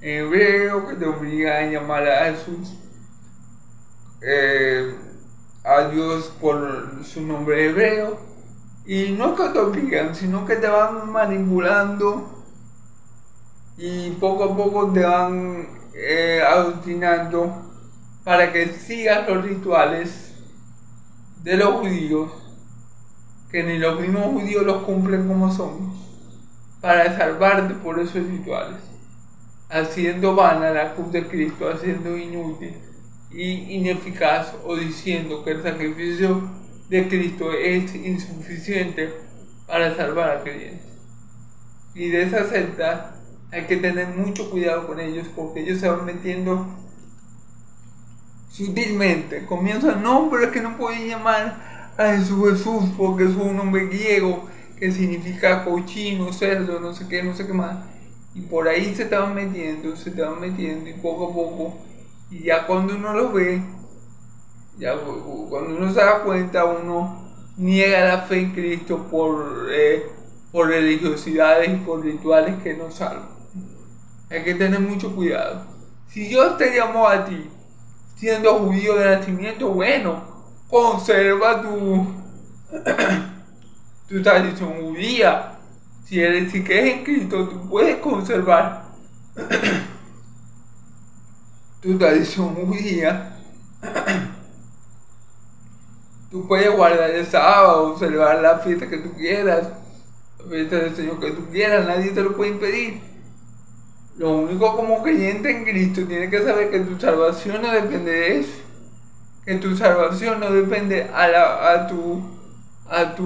hebreo, que te obligan a llamar a Jesús, a Dios por su nombre hebreo. Y no es que te obligan, sino que te van manipulando y poco a poco te van adoctrinando para que sigas los rituales de los judíos, que ni los mismos judíos los cumplen como son, para salvarte por esos rituales, haciendo vana la cruz de Cristo, haciendo inútil y ineficaz, o diciendo que el sacrificio de Cristo es insuficiente para salvar al creyente. Y de esa secta hay que tener mucho cuidado con ellos, porque ellos se van metiendo sutilmente. Comienzan, no, pero es que no pueden llamar a Jesús porque es un nombre griego que significa cochino, cerdo, no sé qué más. Y por ahí se te van metiendo y poco a poco, y ya cuando uno los ve, ya cuando uno se da cuenta, uno niega la fe en Cristo por religiosidades y por rituales que no salvan. Hay que tener mucho cuidado. Si Dios te llamó a ti siendo judío de nacimiento, bueno, conserva tu tradición judía. Si crees en Cristo, tú puedes conservar tu tradición judía. Tú puedes guardar el sábado, celebrar la fiesta que tú quieras, la fiesta del Señor que tú quieras, nadie te lo puede impedir. Lo único, como creyente en Cristo, tienes que saber que tu salvación no depende de eso, que tu salvación no depende a tu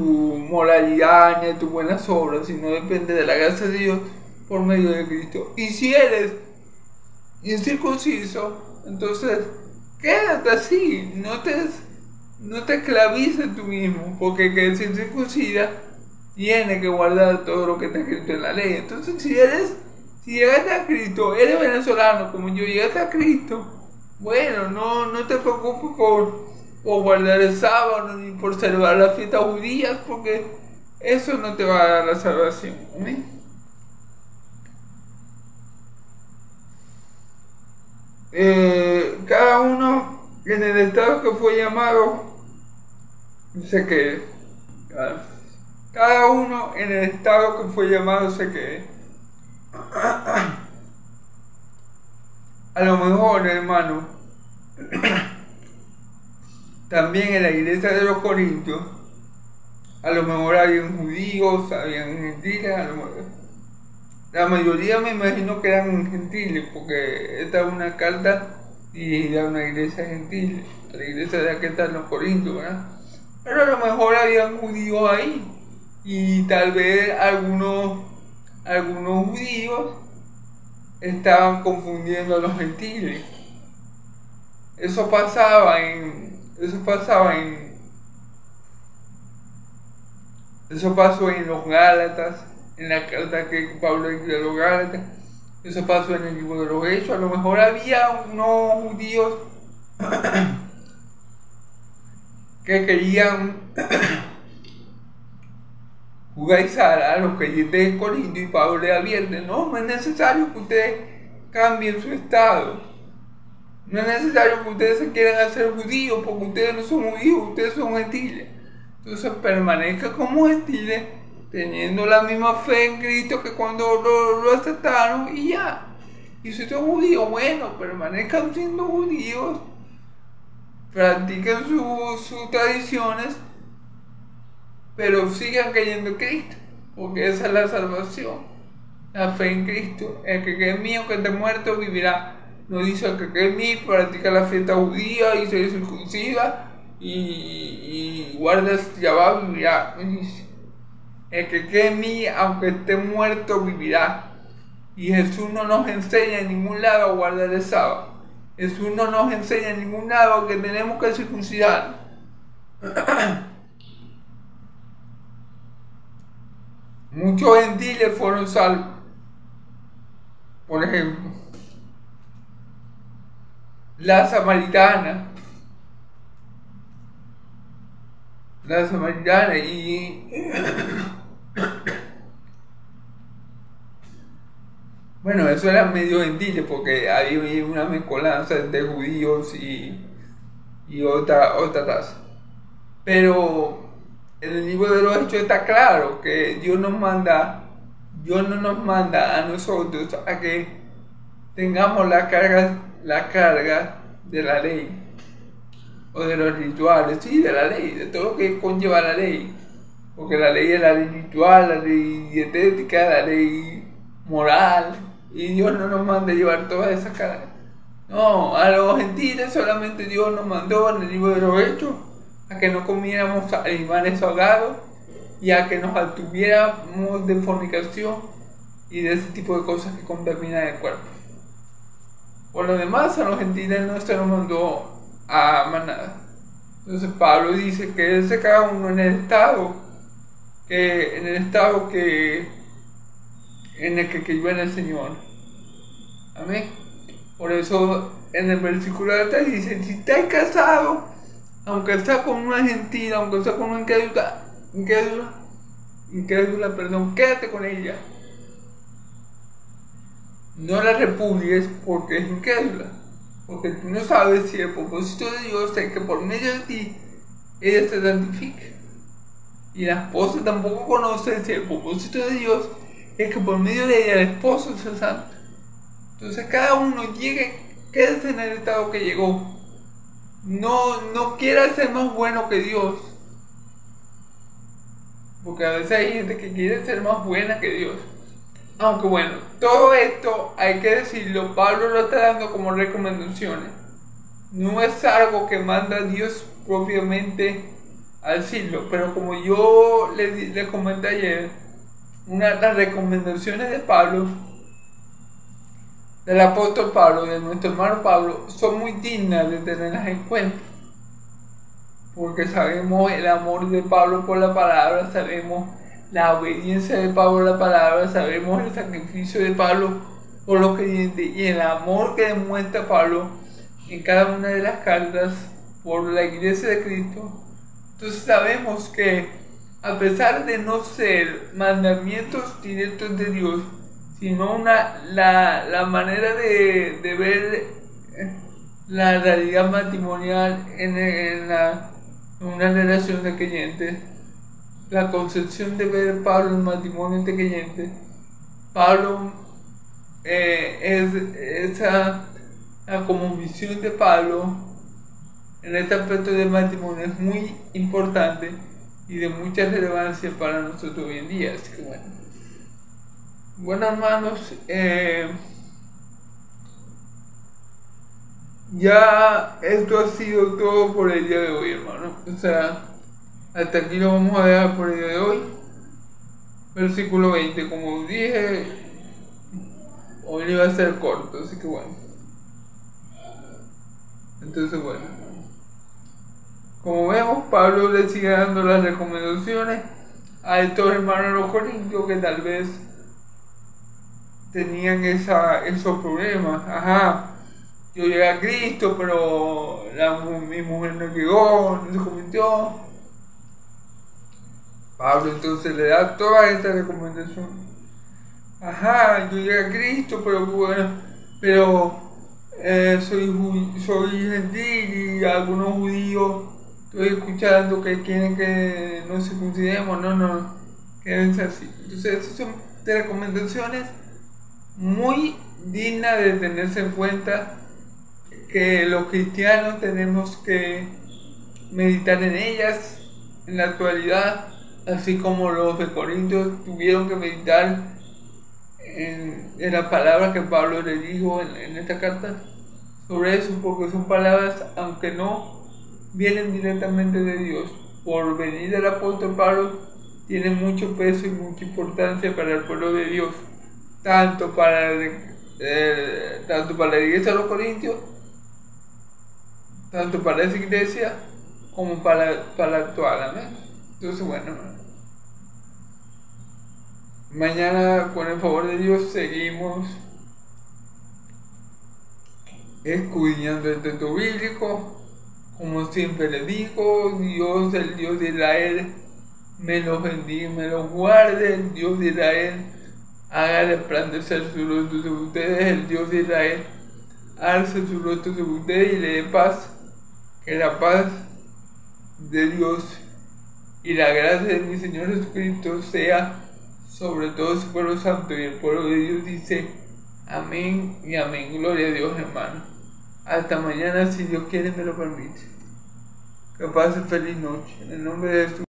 moralidad ni a tus buenas obras, sino depende de la gracia de Dios por medio de Cristo. Y si eres incircunciso, entonces quédate así, no te esclavices tú mismo, porque que se circuncida tiene que guardar todo lo que está escrito en la ley. Entonces, si llegaste a Cristo, eres venezolano como yo, llegaste a Cristo, bueno, no te preocupes por guardar el sábado ni por celebrar las fiestas judías, porque eso no te va a dar la salvación. ¿Amén? Cada uno en el estado que fue llamado, se quede. Cada uno en el estado que fue llamado se quede. A lo mejor, hermano, también en la iglesia de los Corintios, a lo mejor habían judíos, habían gentiles, a lo mejor. La mayoría me imagino que eran gentiles, porque esta es una carta dirigida a una iglesia gentil, a la iglesia de aquel en los Corintios, ¿verdad? Pero a lo mejor habían judíos ahí, y tal vez algunos judíos estaban confundiendo a los gentiles. Eso pasaba pasó en los Gálatas, en la carta que Pablo escribió a los Gálatas. Eso pasó en el libro de los Hechos. A lo mejor había unos judíos que querían judaizar a los creyentes de Corinto, y Pablo le advierte, no es necesario que ustedes cambien su estado, no es necesario que ustedes se quieran hacer judíos, porque ustedes no son judíos, ustedes son gentiles. Entonces permanezcan como gentiles, teniendo la misma fe en Cristo que cuando lo aceptaron, y ya. Y si son judíos, bueno, permanezcan siendo judíos, practiquen sus tradiciones, pero sigan creyendo en Cristo, porque esa es la salvación, la fe en Cristo. El que cree en mí, aunque esté muerto, vivirá. No dice el que cree en mí, practica la fiesta judía y se circuncida y guardas Jehová vivirá. El que cree en mí, aunque esté muerto, vivirá. Y Jesús no nos enseña en ningún lado a guardar el sábado. Jesús no nos enseña en ningún lado que tenemos que circuncidar. Muchos gentiles fueron salvos. Por ejemplo, la samaritana y bueno, eso era medio gentiles porque había una mezcolanza entre judíos y otra raza. Pero en el libro de los Hechos está claro que Dios no nos manda a nosotros a que tengamos la carga de la ley o de los rituales, sí, de la ley, de todo lo que conlleva la ley, porque la ley es la ley ritual, la ley dietética, la ley moral, y Dios no nos manda a llevar toda esa carga. No, a los gentiles solamente Dios nos mandó en el libro de los Hechos a que no comiéramos animales ahogados y a que nos abstuviéramos de fornicación y de ese tipo de cosas que contaminan el cuerpo. Por lo demás, a los gentiles no se nos mandó a más nada. Entonces Pablo dice que él se cada uno en el estado en el que creyó en el Señor. Amén. Por eso en el versículo 3 dice: si estás casado, aunque estás con una gentil, aunque estás con una incrédula, quédate con ella. No la repudies porque es incrédula, porque tú no sabes si el propósito de Dios es que por medio de ti ella se santifique. Y la esposa tampoco conoce si el propósito de Dios es que por medio de ella el esposo sea santo. Entonces cada uno quédese en el estado que llegó. No quiera ser más bueno que Dios, porque a veces hay gente que quiere ser más buena que Dios. Aunque bueno, todo esto hay que decirlo, Pablo lo está dando como recomendaciones. No es algo que manda Dios propiamente a decirlo, pero como yo le comenté ayer, una de las recomendaciones de Pablo, del apóstol Pablo, de nuestro hermano Pablo, son muy dignas de tenerlas en cuenta. Porque sabemos el amor de Pablo por la palabra, sabemos la obediencia de Pablo a la palabra, sabemos el sacrificio de Pablo por los creyentes y el amor que demuestra Pablo en cada una de las cartas por la iglesia de Cristo. Entonces sabemos que a pesar de no ser mandamientos directos de Dios, sino la manera de ver la realidad matrimonial en una relación de creyentes, la concepción de ver Pablo en matrimonio de creyentes, Pablo la como visión de Pablo en este aspecto del matrimonio es muy importante y de mucha relevancia para nosotros hoy en día. Así que bueno hermanos, ya esto ha sido todo por el día de hoy, hermano. O sea, hasta aquí lo vamos a dejar por el día de hoy. Versículo 20, como dije, hoy iba a ser corto, así que bueno. Entonces bueno, como vemos, Pablo le sigue dando las recomendaciones a estos hermanos de los Corintios que tal vez tenían esos problemas. Yo llegué a Cristo, pero mi mujer no llegó, no se convirtió. Pablo entonces le da toda esta recomendación. Yo llegué a Cristo, pero bueno, soy gentil y algunos judíos estoy escuchando que quieren que nos circuncidemos. No, quédense así. Entonces esas son recomendaciones muy dignas de tenerse en cuenta, que los cristianos tenemos que meditar en ellas en la actualidad, así como los de Corintios tuvieron que meditar en las palabras que Pablo le dijo en esta carta sobre eso, porque son palabras, aunque no vienen directamente de Dios. Por venir del apóstol Pablo, tiene mucho peso y mucha importancia para el pueblo de Dios, tanto para la iglesia de los Corintios, tanto para esa iglesia, como para la actual, amén. Entonces, bueno, mañana, con el favor de Dios, seguimos escudriñando el texto bíblico. Como siempre le digo, Dios, el Dios de Israel, me los bendiga, me los guarde. El Dios de Israel haga resplandecer su rostro sobre ustedes. El Dios de Israel alce su rostro sobre ustedes y le dé paz. Que la paz de Dios y la gracia de mi Señor Jesucristo sea sobre todo su pueblo santo. Y el pueblo de Dios dice amén y amén. Gloria a Dios, hermano. Hasta mañana, si Dios quiere me lo permite. Que pase feliz noche. En el nombre de Jesús.